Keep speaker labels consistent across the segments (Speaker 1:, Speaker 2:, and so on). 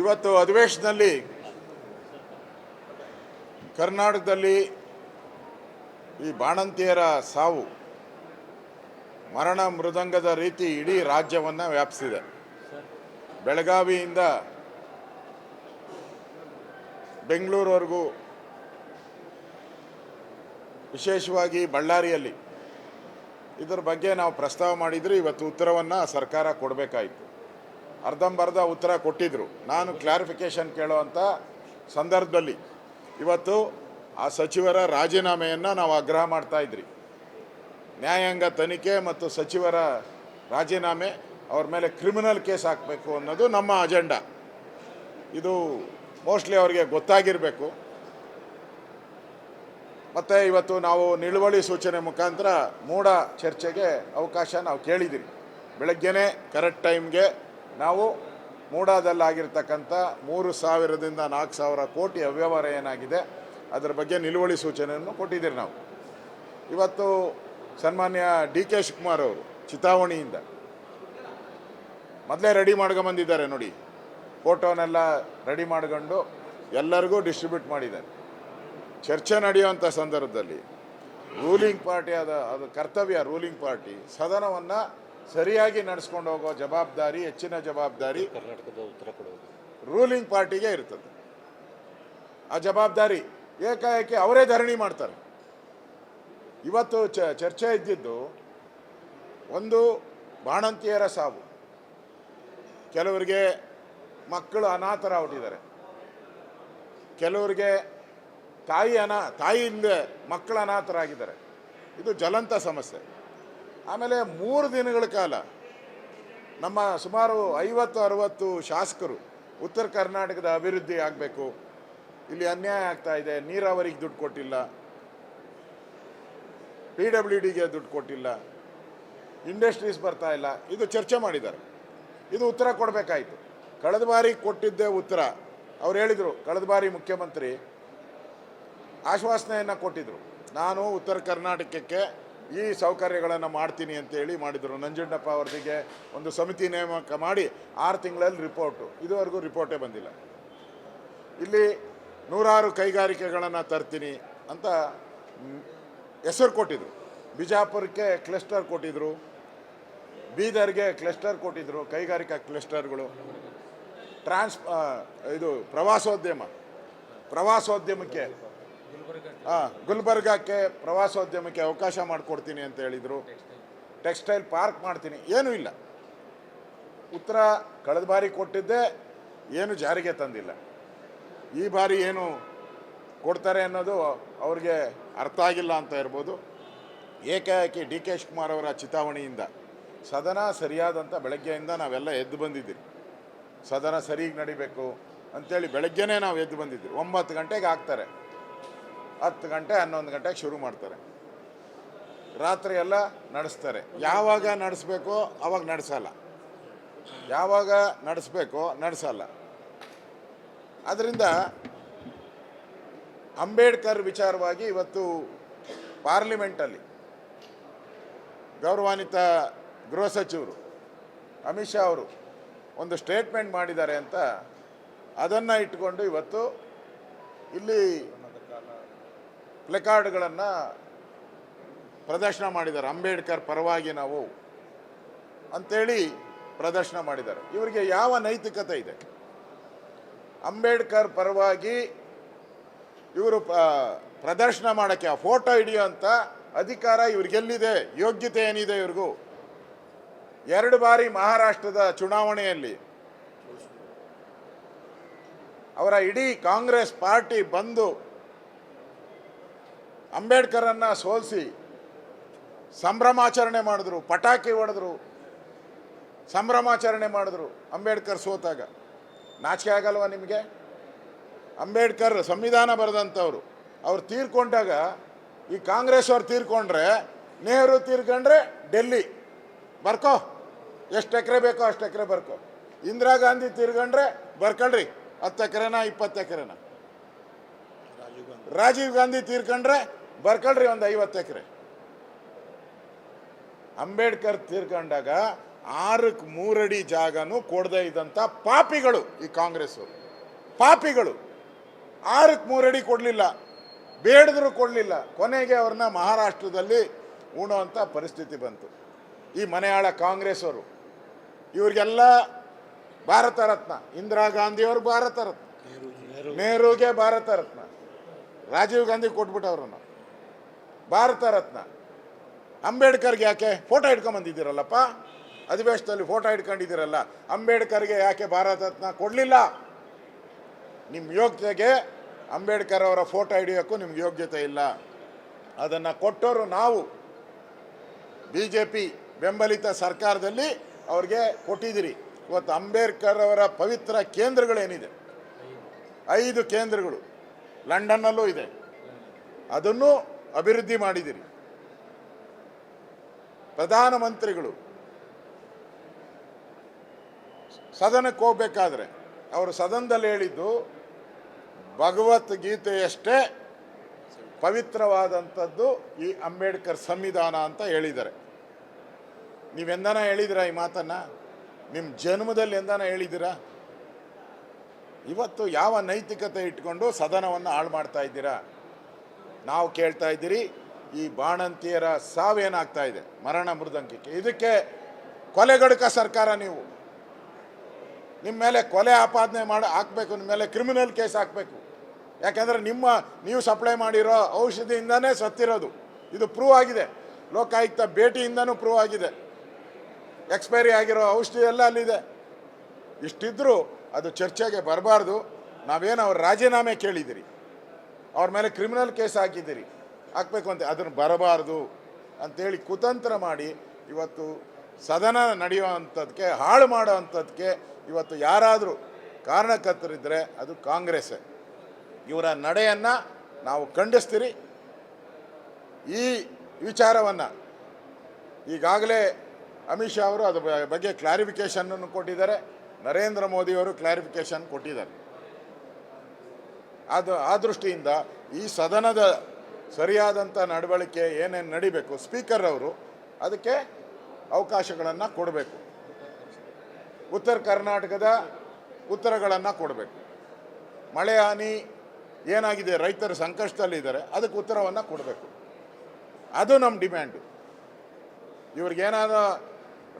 Speaker 1: ಇವತ್ತು ಅಧಿವೇಶನದಲ್ಲಿ ಕರ್ನಾಟಕದಲ್ಲಿ ಈ ಬಾಣಂತಿಯರ ಸಾವು ಮರಣ ಮೃದಂಗದ ರೀತಿ ಇಡೀ ರಾಜ್ಯವನ್ನು ವ್ಯಾಪಿಸಿದೆ. ಬೆಳಗಾವಿಯಿಂದ ಬೆಂಗಳೂರವರೆಗೂ, ವಿಶೇಷವಾಗಿ ಬಳ್ಳಾರಿಯಲ್ಲಿ ಇದರ ಬಗ್ಗೆ ನಾವು ಪ್ರಸ್ತಾವ ಮಾಡಿದರೆ ಇವತ್ತು ಉತ್ತರವನ್ನು ಸರ್ಕಾರ ಕೊಡಬೇಕಾಯಿತು. ಅರ್ಧಂಬರ್ಧ ಉತ್ತರ ಕೊಟ್ಟಿದ್ದರು. ನಾನು ಕ್ಲಾರಿಫಿಕೇಷನ್ ಕೇಳುವಂಥ ಸಂದರ್ಭದಲ್ಲಿ ಇವತ್ತು ಆ ಸಚಿವರ ರಾಜೀನಾಮೆಯನ್ನು ನಾವು ಆಗ್ರಹ ಮಾಡ್ತಾಯಿದ್ರಿ. ನ್ಯಾಯಾಂಗ ತನಿಖೆ ಮತ್ತು ಸಚಿವರ ರಾಜೀನಾಮೆ, ಅವ್ರ ಮೇಲೆ ಕ್ರಿಮಿನಲ್ ಕೇಸ್ ಹಾಕಬೇಕು ಅನ್ನೋದು ನಮ್ಮ ಅಜೆಂಡಾ. ಇದು ಮೋಸ್ಟ್ಲಿ ಅವರಿಗೆ ಗೊತ್ತಾಗಿರಬೇಕು. ಮತ್ತು ಇವತ್ತು ನಾವು ನಿಲುವಳಿ ಸೂಚನೆ ಮುಖಾಂತರ ಮೂಢ ಚರ್ಚೆಗೆ ಅವಕಾಶ ನಾವು ಕೇಳಿದ್ದೀವಿ. ಬೆಳಗ್ಗೆನೇ ಕರೆಕ್ಟ್ ಟೈಮ್ಗೆ ನಾವು ಮೂಡಾದಲ್ಲಾಗಿರ್ತಕ್ಕಂಥ 3,000ದಿಂದ 4,000 ಕೋಟಿ ಅವ್ಯವಹಾರ ಏನಾಗಿದೆ ಅದರ ಬಗ್ಗೆ ನಿಲುವಳಿ ಸೂಚನೆಯನ್ನು ಕೊಟ್ಟಿದ್ದೀರಿ. ನಾವು ಇವತ್ತು ಸನ್ಮಾನ್ಯ DK ಶಿವಕುಮಾರ್ ಅವರು ಚಿತಾವಣಿಯಿಂದ ಮೊದಲೇ ರೆಡಿ ಮಾಡ್ಕೊಂಬಂದಿದ್ದಾರೆ ನೋಡಿ. ಫೋಟೋನೆಲ್ಲ ರೆಡಿ ಮಾಡ್ಕೊಂಡು ಎಲ್ಲರಿಗೂ ಡಿಸ್ಟ್ರಿಬ್ಯೂಟ್ ಮಾಡಿದ್ದಾರೆ. ಚರ್ಚೆ ನಡೆಯುವಂಥ ಸಂದರ್ಭದಲ್ಲಿ ರೂಲಿಂಗ್ ಪಾರ್ಟಿ ಅದು ಕರ್ತವ್ಯ, ರೂಲಿಂಗ್ ಪಾರ್ಟಿ ಸದನವನ್ನು ಸರಿಯಾಗಿ ನಡೆಸ್ಕೊಂಡು ಹೋಗೋ ಜವಾಬ್ದಾರಿ, ಹೆಚ್ಚಿನ ಜವಾಬ್ದಾರಿ
Speaker 2: ಕರ್ನಾಟಕದ ಉತ್ತರ ಕೊಡೋದು
Speaker 1: ರೂಲಿಂಗ್ ಪಾರ್ಟಿಗೆ ಇರ್ತದೆ. ಆ ಜವಾಬ್ದಾರಿ ಏಕಾಏಕಿ ಅವರೇ ಧರಣಿ ಮಾಡ್ತಾರೆ. ಇವತ್ತು ಚರ್ಚೆ ಇದ್ದಿದ್ದು ಒಂದು ಬಾಣಂತಿಯರ ಸಾವು, ಕೆಲವರಿಗೆ ಮಕ್ಕಳು ಅನಾಥರಾಗ್ಬಿಟ್ಟಿದ್ದಾರೆ, ಕೆಲವರಿಗೆ ತಾಯಿಯಿಂದ ಮಕ್ಕಳು ಅನಾಥರಾಗಿದ್ದಾರೆ. ಇದು ಜ್ವಲಂತ ಸಮಸ್ಯೆ. ಆಮೇಲೆ 3 ದಿನಗಳ ಕಾಲ ನಮ್ಮ ಸುಮಾರು 50-60 ಶಾಸಕರು ಉತ್ತರ ಕರ್ನಾಟಕದ ಅಭಿವೃದ್ಧಿ ಆಗಬೇಕು, ಇಲ್ಲಿ ಅನ್ಯಾಯ ಆಗ್ತಾ ಇದೆ, ನೀರಾವರಿಗೆ ದುಡ್ಡು ಕೊಟ್ಟಿಲ್ಲ, PWDಗೆ ದುಡ್ಡು ಕೊಟ್ಟಿಲ್ಲ, ಇಂಡಸ್ಟ್ರೀಸ್ ಬರ್ತಾ ಇಲ್ಲ, ಇದು ಚರ್ಚೆ ಮಾಡಿದ್ದಾರೆ. ಇದು ಉತ್ತರ ಕೊಡಬೇಕಾಯಿತು. ಕಳೆದ ಬಾರಿ ಕೊಟ್ಟಿದ್ದೇ ಉತ್ತರ. ಅವ್ರು ಹೇಳಿದರು, ಕಳೆದ ಬಾರಿ ಮುಖ್ಯಮಂತ್ರಿ ಆಶ್ವಾಸನೆಯನ್ನು ಕೊಟ್ಟಿದ್ದರು, ನಾನು ಉತ್ತರ ಕರ್ನಾಟಕಕ್ಕೆ ಈ ಸೌಕರ್ಯಗಳನ್ನು ಮಾಡ್ತೀನಿ ಅಂತೇಳಿ ಮಾಡಿದರು. ನಂಜುಂಡಪ್ಪ ಅವರಿಗೆ ಒಂದು ಸಮಿತಿ ನೇಮಕ ಮಾಡಿ 6 ತಿಂಗಳಲ್ಲಿ ರಿಪೋರ್ಟು, ಇದುವರೆಗೂ ರಿಪೋರ್ಟೇ ಬಂದಿಲ್ಲ. ಇಲ್ಲಿ 100 ಕೈಗಾರಿಕೆಗಳನ್ನು ತರ್ತೀನಿ ಅಂತ ಹೆಸರು ಕೊಟ್ಟಿದ್ರು. ಬಿಜಾಪುರಕ್ಕೆ ಕ್ಲಸ್ಟರ್ ಕೊಟ್ಟಿದ್ರು, ಬೀದರ್ಗೆ ಕ್ಲಸ್ಟರ್ ಕೊಟ್ಟಿದ್ರು, ಕೈಗಾರಿಕಾ ಕ್ಲಸ್ಟರ್ಗಳು. ಇದು ಪ್ರವಾಸೋದ್ಯಮಕ್ಕೆ ಗುಲ್ಬರ್ಗಕ್ಕೆ ಪ್ರವಾಸೋದ್ಯಮಕ್ಕೆ ಅವಕಾಶ ಮಾಡಿಕೊಡ್ತೀನಿ ಅಂತ ಹೇಳಿದರು. ಟೆಕ್ಸ್ಟೈಲ್ ಪಾರ್ಕ್ ಮಾಡ್ತೀನಿ, ಏನೂ ಇಲ್ಲ. ಉತ್ತರ ಕಳೆದ ಬಾರಿ ಕೊಟ್ಟಿದ್ದೇ ಏನು ಜಾರಿಗೆ ತಂದಿಲ್ಲ. ಈ ಬಾರಿ ಏನು ಕೊಡ್ತಾರೆ ಅನ್ನೋದು ಅವ್ರಿಗೆ ಅರ್ಥ ಆಗಿಲ್ಲ ಅಂತ ಇರ್ಬೋದು. ಏಕಾಏಕಿ DK ಶಿವಕುಮಾರ್ ಅವರ ಚಿತಾವಣಿಯಿಂದ ಸದನ ಸರಿಯಾದಂಥ ಬೆಳಗ್ಗೆಯಿಂದ ನಾವೆಲ್ಲ ಎದ್ದು ಬಂದಿದ್ದೀವಿ. ಸದನ ಸರಿಗೆ ನಡಿಬೇಕು ಅಂಥೇಳಿ ಬೆಳಗ್ಗೆನೇ ನಾವು ಎದ್ದು ಬಂದಿದ್ದೀವಿ. 9 ಗಂಟೆಗೆ ಹಾಕ್ತಾರೆ, 10 ಗಂಟೆ 11 ಗಂಟೆಗೆ ಶುರು ಮಾಡ್ತಾರೆ, ರಾತ್ರಿ ಎಲ್ಲ ನಡೆಸ್ತಾರೆ. ಯಾವಾಗ ನಡೆಸಬೇಕೋ ಅವಾಗ ನಡೆಸಲ್ಲ, ಯಾವಾಗ ನಡೆಸಬೇಕೋ ನಡೆಸಲ್ಲ. ಆದ್ದರಿಂದ ಅಂಬೇಡ್ಕರ್ ವಿಚಾರವಾಗಿ ಇವತ್ತು ಪಾರ್ಲಿಮೆಂಟಲ್ಲಿ ಗೌರವಾನ್ವಿತ ಗೃಹ ಸಚಿವರು ಅಮಿತ್ ಶಾ ಅವರು ಒಂದು ಸ್ಟೇಟ್ಮೆಂಟ್ ಮಾಡಿದ್ದಾರೆ ಅಂತ ಅದನ್ನು ಇಟ್ಕೊಂಡು ಇವತ್ತು ಇಲ್ಲಿ ಪ್ಲೆಕಾರ್ಡ್ಗಳನ್ನು ಪ್ರದರ್ಶನ ಮಾಡಿದ್ದಾರೆ. ಅಂಬೇಡ್ಕರ್ ಪರವಾಗಿ ನಾವು ಅಂಥೇಳಿ ಪ್ರದರ್ಶನ ಮಾಡಿದ್ದಾರೆ. ಇವರಿಗೆ ಯಾವ ನೈತಿಕತೆ ಇದೆ? ಅಂಬೇಡ್ಕರ್ ಪರವಾಗಿ ಇವರು ಪ್ರದರ್ಶನ ಮಾಡೋಕ್ಕೆ, ಆ ಫೋಟೋ ಹಿಡಿಯೋಂಥ ಅಧಿಕಾರ ಇವ್ರಿಗೆಲ್ಲಿದೆ? ಯೋಗ್ಯತೆ ಏನಿದೆ ಇವ್ರಿಗೂ? 2 ಬಾರಿ ಮಹಾರಾಷ್ಟ್ರದ ಚುನಾವಣೆಯಲ್ಲಿ ಅವರ ಇಡೀ ಕಾಂಗ್ರೆಸ್ ಪಾರ್ಟಿ ಬಂದು ಅಂಬೇಡ್ಕರನ್ನು ಸೋಲಿಸಿ ಸಂಭ್ರಮಾಚರಣೆ ಮಾಡಿದ್ರು, ಪಟಾಕಿ ಹೊಡೆದ್ರು, ಸಂಭ್ರಮಾಚರಣೆ ಮಾಡಿದ್ರು. ಅಂಬೇಡ್ಕರ್ ಸೋತಾಗ ನಾಚಿಕೆ ಆಗಲ್ವ ನಿಮಗೆ? ಅಂಬೇಡ್ಕರ್ ಸಂವಿಧಾನ ಬರೆದಂಥವ್ರು, ಅವ್ರು ತೀರ್ಕೊಂಡಾಗ ಈ ಕಾಂಗ್ರೆಸ್ ಅವ್ರು ತೀರ್ಕೊಂಡ್ರೆ, ನೆಹರು ತೀರ್ಕೊಂಡ್ರೆ ಡೆಲ್ಲಿ ಬರ್ಕೋ, ಎಷ್ಟು ಎಕರೆ ಬೇಕೋ ಅಷ್ಟು ಎಕರೆ ಬರ್ಕೋ. ಇಂದಿರಾ ಗಾಂಧಿ ತೀರ್ಕೊಂಡ್ರೆ ಬರ್ಕೊಳ್ರಿ 10 ಎಕರೆನ 20 ಎಕರೆನ. ರಾಜೀವ್ ಗಾಂಧಿ ತೀರ್ಕೊಂಡ್ರೆ ಬರ್ಕೊಳ್ರಿ ಒಂದು 50 ಎಕರೆ. ಅಂಬೇಡ್ಕರ್ ತೀರ್ಕೊಂಡಾಗ 6ಕ್ಕೆ 3 ಅಡಿ ಜಾಗನೂ ಕೊಡದೇ ಇದ್ದಂಥ ಪಾಪಿಗಳು ಈ ಕಾಂಗ್ರೆಸ್ಸು. ಪಾಪಿಗಳು 6ಕ್ಕೆ 3 ಅಡಿ ಕೊಡಲಿಲ್ಲ, ಬೇಡದರೂ ಕೊಡಲಿಲ್ಲ. ಕೊನೆಗೆ ಅವ್ರನ್ನ ಮಹಾರಾಷ್ಟ್ರದಲ್ಲಿ ಉಣುವಂಥ ಪರಿಸ್ಥಿತಿ ಬಂತು. ಈ ಮನೆಯಾಳ ಕಾಂಗ್ರೆಸ್ ಅವರು ಇವ್ರಿಗೆಲ್ಲ ಭಾರತ ರತ್ನ, ಇಂದಿರಾ ಗಾಂಧಿಯವರು ಭಾರತ ರತ್ನ, ನೆಹರೂಗೆ ಭಾರತ ರತ್ನ, ರಾಜೀವ್ ಗಾಂಧಿ ಕೊಟ್ಬಿಟ್ಟವ್ರನ್ನ ಭಾರತ ರತ್ನ. ಅಂಬೇಡ್ಕರ್ಗೆ ಯಾಕೆ ಫೋಟೋ ಇಟ್ಕೊಂಬಂದಿದ್ದೀರಲ್ಲಪ್ಪ, ಅಧಿವೇಶನದಲ್ಲಿ ಫೋಟೋ ಇಟ್ಕೊಂಡಿದ್ದೀರಲ್ಲ, ಅಂಬೇಡ್ಕರ್ಗೆ ಯಾಕೆ ಭಾರತ ರತ್ನ ಕೊಡಲಿಲ್ಲ? ನಿಮ್ಮ ಯೋಗ್ಯತೆಗೆ ಅಂಬೇಡ್ಕರ್ ಅವರ ಫೋಟೋ ಹಿಡಿಯೋಕ್ಕೂ ನಿಮ್ಗೆ ಯೋಗ್ಯತೆ ಇಲ್ಲ. ಅದನ್ನು ಕೊಟ್ಟವರು ನಾವು BJP ಬೆಂಬಲಿತ ಸರ್ಕಾರದಲ್ಲಿ ಅವ್ರಿಗೆ ಕೊಟ್ಟಿದ್ದೀರಿ. ಇವತ್ತು ಅಂಬೇಡ್ಕರ್ ಅವರ ಪವಿತ್ರ ಕೇಂದ್ರಗಳೇನಿದೆ, 5 ಕೇಂದ್ರಗಳು ಲಂಡನ್ನಲ್ಲೂ ಇದೆ, ಅದನ್ನು ಅಭಿವೃದ್ಧಿ ಮಾಡಿದ್ದೀರಿ. ಪ್ರಧಾನಮಂತ್ರಿಗಳು ಸದನಕ್ಕೆ ಹೋಗ್ಬೇಕಾದ್ರೆ ಅವರು ಸದನದಲ್ಲಿ ಹೇಳಿದ್ದು ಭಗವದ್ಗೀತೆಯಷ್ಟೇ ಪವಿತ್ರವಾದಂಥದ್ದು ಈ ಅಂಬೇಡ್ಕರ್ ಸಂವಿಧಾನ ಅಂತ ಹೇಳಿದ್ದಾರೆ. ನೀವೆಂದನ ಹೇಳಿದಿರಾ ಈ ಮಾತನ್ನು? ನಿಮ್ಮ ಜನ್ಮದಲ್ಲಿ ಎಂದನ ಹೇಳಿದ್ದೀರಾ? ಇವತ್ತು ಯಾವ ನೈತಿಕತೆ ಇಟ್ಕೊಂಡು ಸದನವನ್ನು ಹಾಳು ಮಾಡ್ತಾ ಇದ್ದೀರಾ? ನಾವು ಕೇಳ್ತಾ ಇದ್ದೀರಿ, ಈ ಬಾಣಂತಿಯರ ಸಾವೇನಾಗ್ತಾ ಇದೆ, ಮರಣ ಮೃದಂಗಕ್ಕೆ, ಇದಕ್ಕೆ ಕೊಲೆಗಡುಕ ಸರ್ಕಾರ. ನಿಮ್ಮ ಮೇಲೆ ಕೊಲೆ ಆಪಾದನೆ ಹಾಕಬೇಕು, ನಿಮ್ಮ ಮೇಲೆ ಕ್ರಿಮಿನಲ್ ಕೇಸ್ ಹಾಕಬೇಕು. ಯಾಕೆಂದರೆ ನೀವು ಸಪ್ಲೈ ಮಾಡಿರೋ ಔಷಧಿಯಿಂದನೇ ಸತ್ತಿರೋದು, ಇದು ಪ್ರೂವ್ ಆಗಿದೆ. ಲೋಕಾಯುಕ್ತ ಭೇಟಿಯಿಂದನೂ ಪ್ರೂವ್ ಆಗಿದೆ. ಎಕ್ಸ್ಪೈರಿ ಆಗಿರೋ ಔಷಧಿ ಎಲ್ಲ ಅಲ್ಲಿದೆ. ಇಷ್ಟಿದ್ರೂ ಅದು ಚರ್ಚೆಗೆ ಬರಬಾರ್ದು. ನಾವೇನು ಅವ್ರ ರಾಜೀನಾಮೆ ಕೇಳಿದ್ದೀರಿ, ಅವ್ರ ಮೇಲೆ ಕ್ರಿಮಿನಲ್ ಕೇಸ್ ಹಾಕಬೇಕು ಅಂತ, ಅದನ್ನು ಬರಬಾರ್ದು ಅಂಥೇಳಿ ಕುತಂತ್ರ ಮಾಡಿ ಇವತ್ತು ಸದನ ನಡೆಯುವಂಥದ್ದಕ್ಕೆ, ಹಾಳು ಮಾಡೋವಂಥದ್ದಕ್ಕೆ ಇವತ್ತು ಯಾರಾದರೂ ಕಾರಣಕರ್ತರಿದ್ದರೆ ಅದು ಕಾಂಗ್ರೆಸ್ಸೇ. ಇವರ ನಡೆಯನ್ನು ನಾವು ಖಂಡಿಸ್ತೀರಿ. ಈ ವಿಚಾರವನ್ನು ಈಗಾಗಲೇ ಅಮಿತ್ ಶಾ ಅವರು ಅದ್ರ ಬಗ್ಗೆ ಕ್ಲಾರಿಫಿಕೇಷನನ್ನು ಕೊಟ್ಟಿದ್ದಾರೆ, ನರೇಂದ್ರ ಮೋದಿಯವರು ಕ್ಲಾರಿಫಿಕೇಷನ್ ಕೊಟ್ಟಿದ್ದಾರೆ. ಆ ದೃಷ್ಟಿಯಿಂದ ಈ ಸದನದ ಸರಿಯಾದಂಥ ನಡವಳಿಕೆ ಏನೇನು ನಡಿಬೇಕು, ಸ್ಪೀಕರ್ ಅವರು ಅದಕ್ಕೆ ಅವಕಾಶಗಳನ್ನು ಕೊಡಬೇಕು. ಉತ್ತರ ಕರ್ನಾಟಕದ ಉತ್ತರಗಳನ್ನು ಕೊಡಬೇಕು. ಮಳೆ ಹಾನಿ ಏನಾಗಿದೆ, ರೈತರು ಸಂಕಷ್ಟದಲ್ಲಿದ್ದಾರೆ, ಅದಕ್ಕೆ ಉತ್ತರವನ್ನು ಕೊಡಬೇಕು. ಅದು ನಮ್ಮ ಡಿಮ್ಯಾಂಡು. ಇವ್ರಿಗೇನಾದರೂ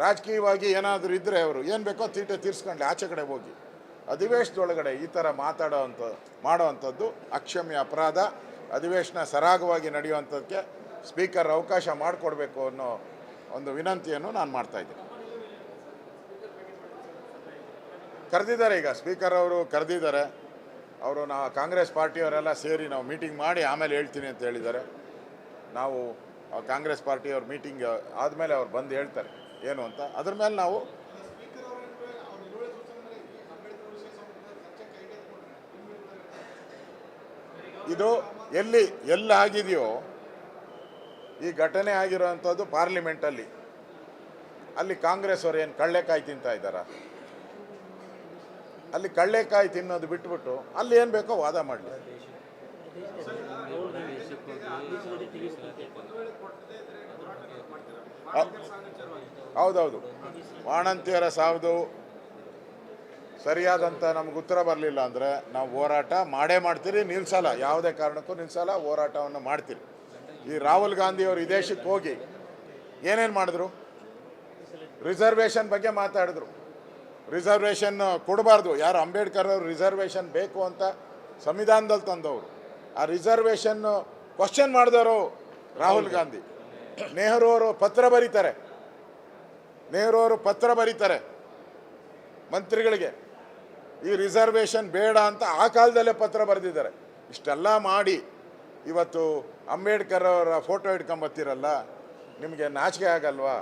Speaker 1: ರಾಜಕೀಯವಾಗಿ ಏನಾದರೂ ಇದ್ದರೆ ಅವರು ಏನು ಬೇಕೋ ತೀಟೆ ತೀರಿಸ್ಕೊಂಡ್ಲಿ, ಆಚೆ ಕಡೆ ಹೋಗಿ. ಅಧಿವೇಶನದೊಳಗಡೆ ಈ ಥರ ಮಾಡೋವಂಥದ್ದು ಅಕ್ಷಮ್ಯ ಅಪರಾಧ. ಅಧಿವೇಶನ ಸರಾಗವಾಗಿ ನಡೆಯುವಂಥದ್ದಕ್ಕೆ ಸ್ಪೀಕರ್ ಅವಕಾಶ ಮಾಡಿಕೊಡ್ಬೇಕು ಅನ್ನೋ ಒಂದು ವಿನಂತಿಯನ್ನು ನಾನು ಮಾಡ್ತಾಯಿದ್ದೀನಿ. ಕರೆದಿದ್ದಾರೆ, ಈಗ ಸ್ಪೀಕರ್ ಅವರು ಕರೆದಿದ್ದಾರೆ. ಅವರು ಕಾಂಗ್ರೆಸ್ ಪಾರ್ಟಿಯವರೆಲ್ಲ ಸೇರಿ ನಾವು ಮೀಟಿಂಗ್ ಮಾಡಿ ಆಮೇಲೆ ಹೇಳ್ತೀನಿ ಅಂತ ಹೇಳಿದ್ದಾರೆ. ನಾವು ಕಾಂಗ್ರೆಸ್ ಪಾರ್ಟಿಯವ್ರ ಮೀಟಿಂಗ್ ಆದಮೇಲೆ ಅವ್ರು ಬಂದು ಹೇಳ್ತಾರೆ ಏನು ಅಂತ, ಅದ್ರ ಮೇಲೆ ನಾವು ಇದು ಎಲ್ಲಿ ಆಗಿದೆಯೋ, ಈ ಘಟನೆ ಆಗಿರೋವಂಥದ್ದು ಪಾರ್ಲಿಮೆಂಟಲ್ಲಿ, ಅಲ್ಲಿ ಕಾಂಗ್ರೆಸ್ ಅವರು ಏನು ಕಳ್ಳೆಕಾಯಿ ತಿಂತಾ ಇದ್ದಾರಾ? ಅಲ್ಲಿ ಕಳ್ಳೆಕಾಯಿ ತಿನ್ನೋದು ಬಿಟ್ಬಿಟ್ಟು ಅಲ್ಲಿ ಏನು ಬೇಕೋ ವಾದ ಮಾಡಲಿ. ಹೌದೌದು, ಬಾಣಂತಿಯರ ಸಾವುದು ಸರಿಯಾದಂಥ ನಮ್ಗೆ ಉತ್ತರ ಬರಲಿಲ್ಲ ಅಂದರೆ ನಾವು ಹೋರಾಟ ಮಾಡೇ ಮಾಡ್ತೀರಿ, ನಿಲ್ಲಿಸಲ್ಲ, ಯಾವುದೇ ಕಾರಣಕ್ಕೂ ನಿಲ್ಲಿಸಲ್ಲ, ಹೋರಾಟವನ್ನು ಮಾಡ್ತೀರಿ. ಈ ರಾಹುಲ್ ಗಾಂಧಿಯವರು ಈ ದೇಶಕ್ಕೆ ಹೋಗಿ ಏನೇನು ಮಾಡಿದ್ರು? ರಿಸರ್ವೇಷನ್ ಬಗ್ಗೆ ಮಾತಾಡಿದ್ರು. ರಿಸರ್ವೇಷನ್ ಕೊಡಬಾರ್ದು, ಯಾರು ಅಂಬೇಡ್ಕರ್ ಅವರು ರಿಸರ್ವೇಷನ್ ಬೇಕು ಅಂತ ಸಂವಿಧಾನದಲ್ಲಿ ತಂದವರು. ಆ ರಿಸರ್ವೇಷನ್ ಕ್ವಶನ್ ಮಾಡಿದವರು ರಾಹುಲ್ ಗಾಂಧಿ. ನೆಹರು ಅವರು ಪತ್ರ ಬರೀತಾರೆ ಮಂತ್ರಿಗಳಿಗೆ, ಈ ರಿಸರ್ವೇಷನ್ ಬೇಡ ಅಂತ ಆ ಕಾಲದಲ್ಲೇ ಪತ್ರ ಬರೆದಿದ್ದಾರೆ. ಇಷ್ಟೆಲ್ಲ ಮಾಡಿ ಇವತ್ತು ಅಂಬೇಡ್ಕರ್ ಅವರ ಫೋಟೋ ಇಟ್ಕೊಂಬತ್ತೀರಲ್ಲ, ನಿಮಗೆ ನಾಚಿಕೆ ಆಗಲ್ವಾ?